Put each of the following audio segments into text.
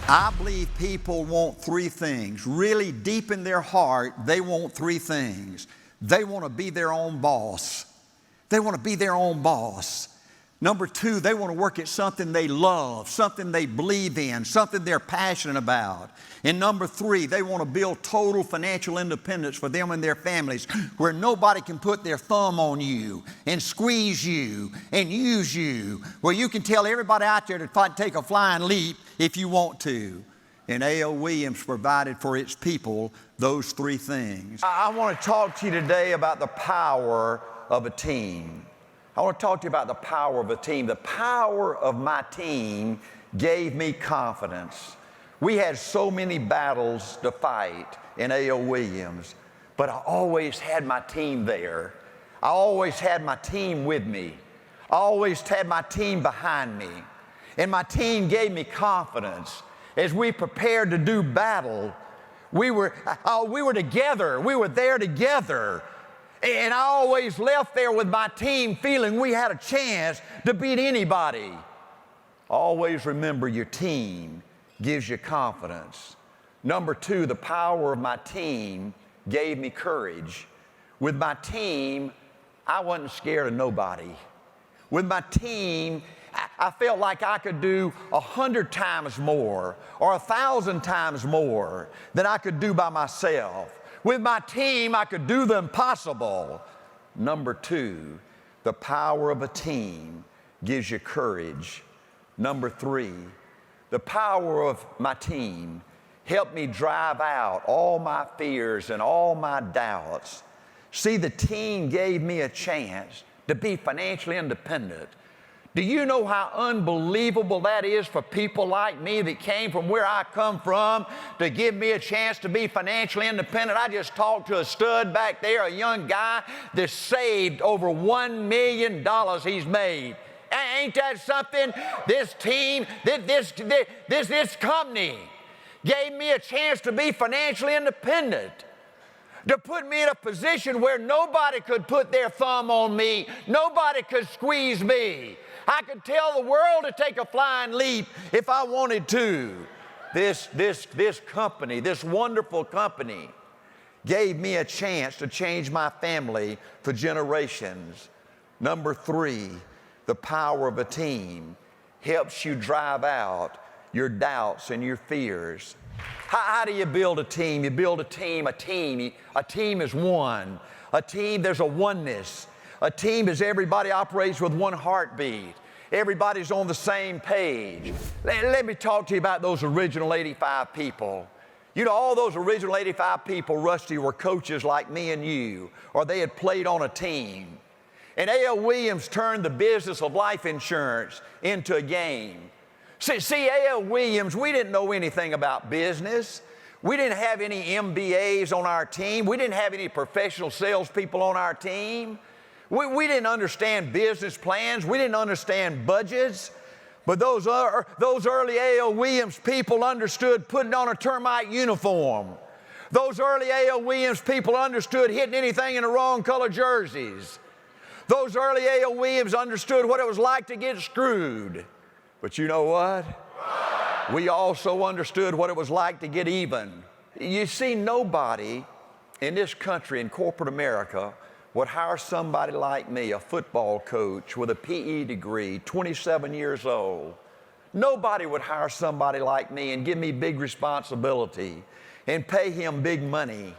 I believe people want three things. Really deep in their heart, they want three things. They want to be their own boss. They want to be their own boss. Number two, they want to work at something they love, something they believe in, something they're passionate about. And number three, they want to build total financial independence for them and their families, where nobody can put their thumb on you and squeeze you and use you, where you can tell everybody out there to take a flying leap if you want to. And A.L. Williams provided for its people those three things. I want to talk to you today about the power of a team. I want to talk to you about the power of a team. The power of my team gave me confidence. We had so many battles to fight in A.L. Williams, but I always had my team there. I always had my team with me. I always had my team behind me. And my team gave me confidence. As we prepared to do battle, we were together. We were there together. And I always left there with my team feeling we had a chance to beat anybody. Always remember, your team gives you confidence. Number two, the power of my team gave me courage. With my team, I wasn't scared of nobody. With my team, I felt like I could do 100 times more or 1,000 times more than I could do by myself. With my team, I could do the impossible. Number two, the power of a team gives you courage. Number three, the power of my team helped me drive out all my fears and all my doubts. See, the team gave me a chance to be financially independent. Do you know how unbelievable that is for people like me that came from where I come from to give me a chance to be financially independent? I just talked to a stud back there, a young guy that saved over $1 million he's made. Ain't that something? This team, this company gave me a chance to be financially independent, to put me in a position where nobody could put their thumb on me, nobody could squeeze me. I could tell the world to take a flying leap if I wanted to. This company, this wonderful company, gave me a chance to change my family for generations. Number three, the power of a team helps you drive out your doubts and your fears. How do you build a team? You build a team. A team is one. A team, there's a oneness. A team is everybody operates with one heartbeat. Everybody's on the same page. Let me talk to you about those original 85 people. You know, all those original 85 people, Rusty, were coaches like me and you, or they had played on a team. And A.L. Williams turned the business of life insurance into a game. See, A.L. Williams, we didn't know anything about business. We didn't have any MBAs on our team. We didn't have any professional salespeople on our team. We didn't understand business plans. We didn't understand budgets. But those early A.L. Williams people understood putting on a termite uniform. Those early A.L. Williams people understood hitting anything in the wrong color jerseys. Those early A.L. Williams understood what it was like to get screwed. But you know what? We also understood what it was like to get even. You see, nobody in this country, in corporate America, would hire somebody like me, a football coach with a PE degree, 27 years old. Nobody would hire somebody like me and give me big responsibility and pay him big money.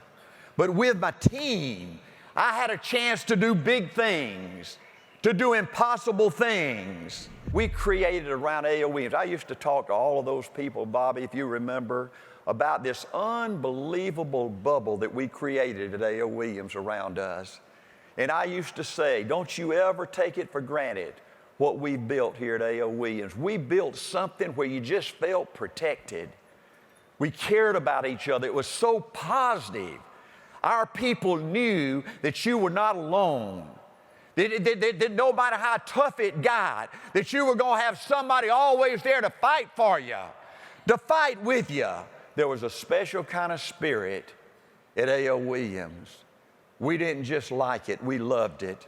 But with my team, I had a chance to do big things, to do impossible things. We created around A.L. Williams. I used to talk to all of those people, Bobby, if you remember, about this unbelievable bubble that we created at A.L. Williams around us. And I used to say, don't you ever take it for granted what we built here at A.L. Williams. We built something where you just felt protected. We cared about each other. It was so positive. Our people knew that you were not alone. That no matter how tough it got, that you were going to have somebody always there to fight for you, to fight with you. There was a special kind of spirit at A.L. Williams. We didn't just like it, we loved it.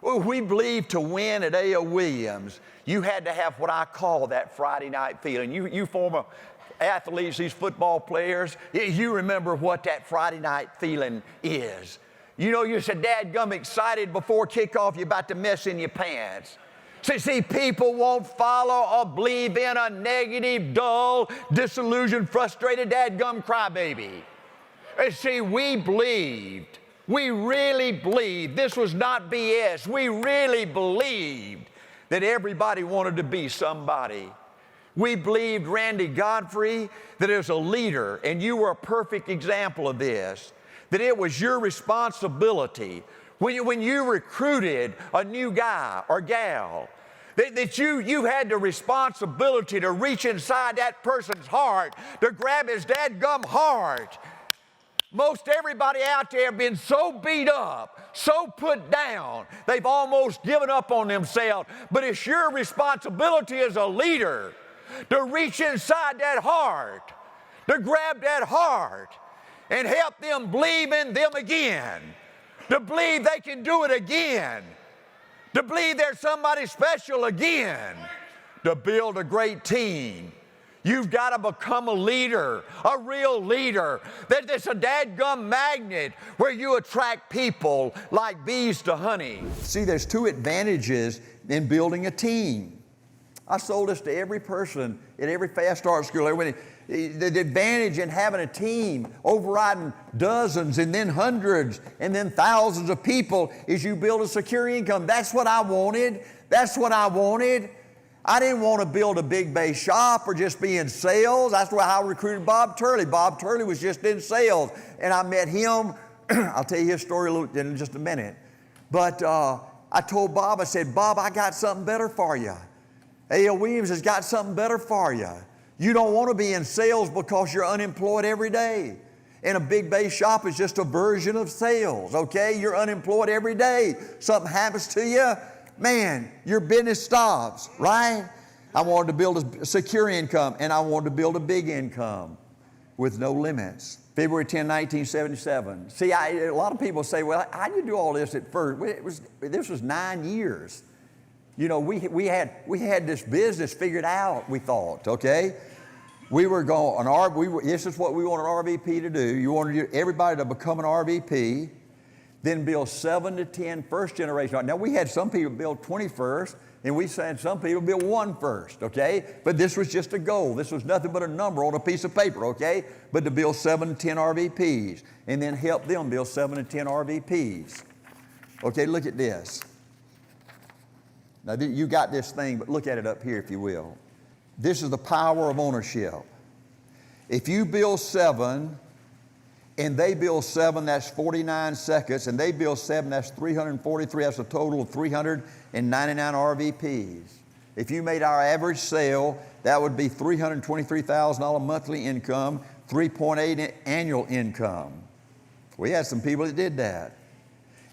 We believed to win at A.L. Williams, you had to have what I call that Friday night feeling. You form athletes, these football players, you remember what that Friday night feeling is. You know, you're so dadgum excited before kickoff, you're about to mess in your pants. See, people won't follow or believe in a negative, dull, disillusioned, frustrated dadgum crybaby. And see, we believed, we really believed, this was not BS, we really believed that everybody wanted to be somebody. We believed, Randy Godfrey, that as a leader, and you were a perfect example of this, that it was your responsibility when you recruited a new guy or gal, that you had the responsibility to reach inside that person's heart, to grab his dadgum heart. Most everybody out there have been so beat up, so put down, they've almost given up on themselves. But it's your responsibility as a leader to reach inside that heart, to grab that heart and help them believe in them again, to believe they can do it again, to believe there's somebody special again, to build a great team. You've got to become a leader, a real leader. That's a dadgum magnet where you attract people like bees to honey. See, there's two advantages in building a team. I sold this to every person at every fast start school. The advantage in having a team, overriding dozens and then hundreds and then thousands of people, is you build a secure income. That's what I wanted. That's what I wanted. I didn't want to build a big base shop or just be in sales. That's why I recruited Bob Turley. Bob Turley was just in sales, and I met him. I'll tell you his story in just a minute. But I told Bob, I said, Bob, I got something better for you. A.L. Williams has got something better for you. You don't want to be in sales because you're unemployed every day. And a big base shop is just a version of sales, okay? You're unemployed every day. Something happens to you, man, your business stops, right? I wanted to build a secure income, and I wanted to build a big income with no limits. February 10, 1977. See, a lot of people say, well, how did you do all this at first? This was 9 years. You know, we had this business figured out, we thought, okay? We were going, this is what we want an RVP to do. You wanted everybody to become an RVP, then build 7 to 10 first generation. Now, we had some people build 20 first, and we had some people build 1 first, okay? But this was just a goal. This was nothing but a number on a piece of paper, okay? But to build 7 to 10 RVPs, and then help them build 7 to 10 RVPs. Okay, look at this. Now, you got this thing, but look at it up here, if you will. This is the power of ownership. If you build 7, and they build 7, that's 49 seconds, and they build 7, that's 343, that's a total of 399 RVPs. If you made our average sale, that would be $323,000 monthly income, 3.8 annual income. We had some people that did that.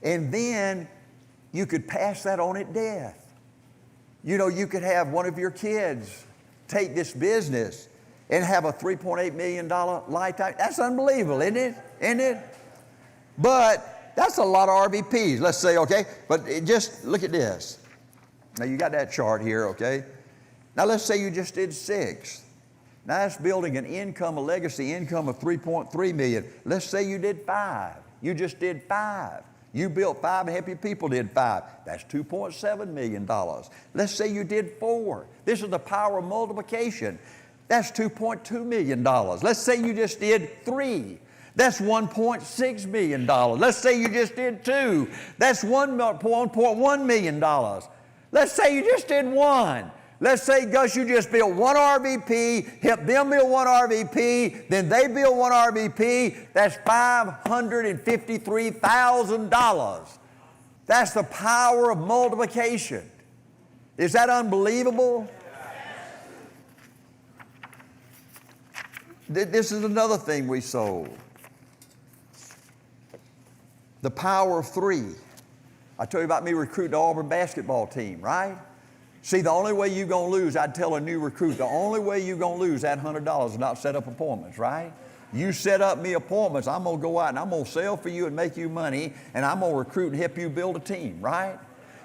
And then you could pass that on at death. You know, you could have one of your kids take this business and have a $3.8 million lifetime. That's unbelievable, isn't it? Isn't it? But that's a lot of RVPs, let's say, okay? But just look at this. Now, you got that chart here, okay? Now, let's say you just did 6. Now, that's building an income, a legacy income of $3.3 million. Let's say you did 5. You just did 5. You built 5 and half your people did 5. That's $2.7 million. Let's say you did 4. This is the power of multiplication. That's $2.2 million. Let's say you just did 3. That's $1.6 million. Let's say you just did 2. That's $1.1 million. Let's say you just did 1. Let's say, Gus, you just built 1 RVP, help them build 1 RVP, then they build 1 RVP. That's $553,000. That's the power of multiplication. Is that unbelievable? This is another thing we sold. The power of 3. I told you about me recruiting the Auburn basketball team, right? See, the only way you're going to lose, I'd tell a new recruit, the only way you're going to lose that $100 is not set up appointments, right? You set up me appointments, I'm going to go out and I'm going to sell for you and make you money, and I'm going to recruit and help you build a team, right?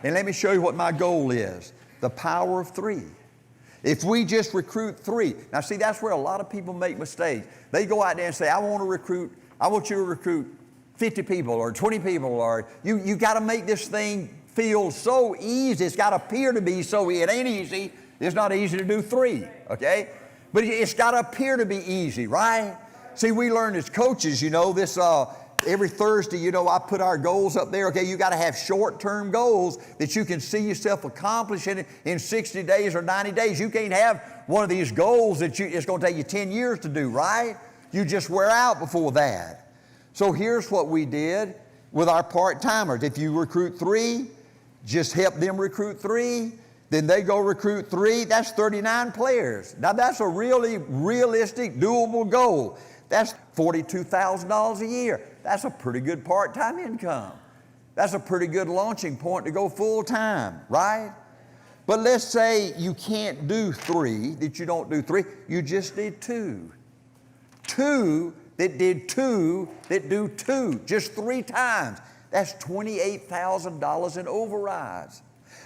And let me show you what my goal is. The power of 3. If we just recruit 3. Now see, that's where a lot of people make mistakes. They go out there and say, I want you to recruit 50 people or 20 people, or you got to make this thing feel so easy. It's got to appear to be so easy. It ain't easy. It's not easy to do 3, okay? But it's got to appear to be easy, right? See, we learned as coaches, this every Thursday, I put our goals up there. Okay, you got to have short-term goals that you can see yourself accomplishing in 60 days or 90 days. You can't have one of these goals that it's going to take you 10 years to do, right? You just wear out before that. So here's what we did with our part-timers. If you recruit 3, just help them recruit 3. Then they go recruit 3. That's 39 players. Now that's a really realistic, doable goal. That's $42,000 a year. That's a pretty good part-time income. That's a pretty good launching point to go full-time, right? But let's say you can't do 3, that you don't do 3. You just did 2. 2 that did 2 that do 2, just 3 times. That's $28,000 in overrides.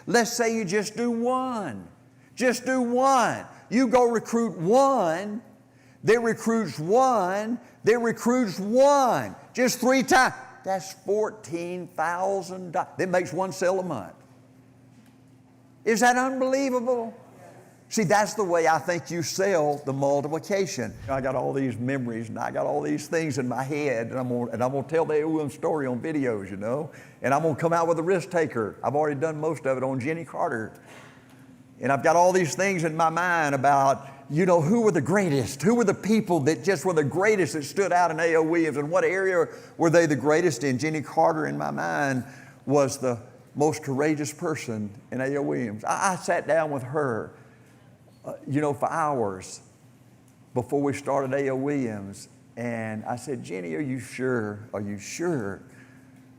Let's say you just do 1. Just do 1. You go recruit 1. That recruits 1. That recruits 1. Just 3 times. That's $14,000. That makes 1 sale a month. Is that unbelievable? See, that's the way I think you sell the multiplication. I got all these memories and I got all these things in my head, and I'm gonna tell the A.O.M. story on videos, and I'm gonna come out with a risk taker. I've already done most of it on Jenny Carter. And I've got all these things in my mind about, who were the greatest? Who were the people that just were the greatest that stood out in A.O. Williams, and what area were they the greatest in? Jenny Carter, in my mind, was the most courageous person in A.O. Williams. I sat down with her, for hours before we started A.O. Williams, and I said, Jenny, are you sure? Are you sure?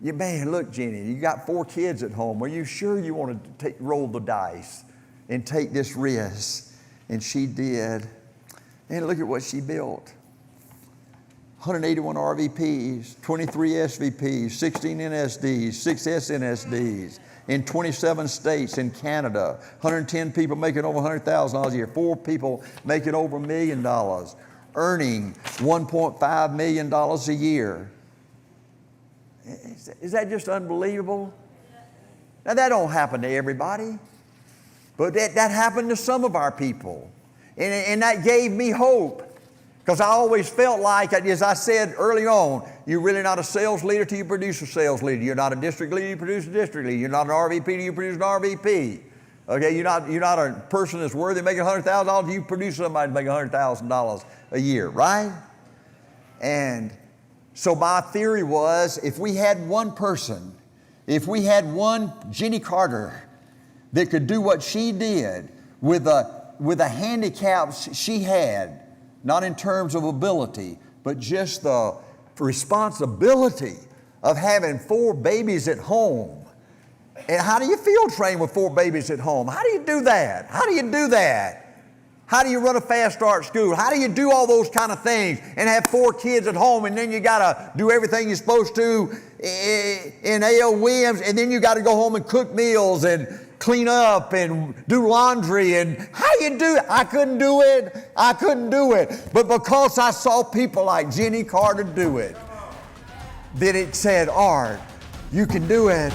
Yeah, man, look, Jenny, you got 4 kids at home. Are you sure you want to roll the dice and take this risk? And she did. And look at what she built. 181 RVPs, 23 SVPs, 16 NSDs, 6 SNSDs in 27 states in Canada. 110 people making over $100,000 a year. 4 people making over $1 million, earning $1.5 million a year. Is that just unbelievable? Now that don't happen to everybody. But that happened to some of our people. And that gave me hope. Because I always felt like, as I said early on, you're really not a sales leader till you produce a sales leader. You're not a district leader, you produce a district leader. You're not an RVP till you produce an RVP. Okay, you're not a person that's worthy of making $100,000 till you produce somebody to make $100,000 a year, right? And so my theory was, if we had one person, if we had one Jenny Carter that could do what she did with the handicaps she had, not in terms of ability, but just the responsibility of having 4 babies at home. And how do you feel training with 4 babies at home? How do you do that? How do you do that? How do you run a fast start school? How do you do all those kind of things and have 4 kids at home, and then you got to do everything you're supposed to in A.O. Williams, and then you got to go home and cook meals and clean up and do laundry? And how you do it? I couldn't do it. I couldn't do it. But because I saw people like Jenny Carter do it, then it said, Art, you can do it.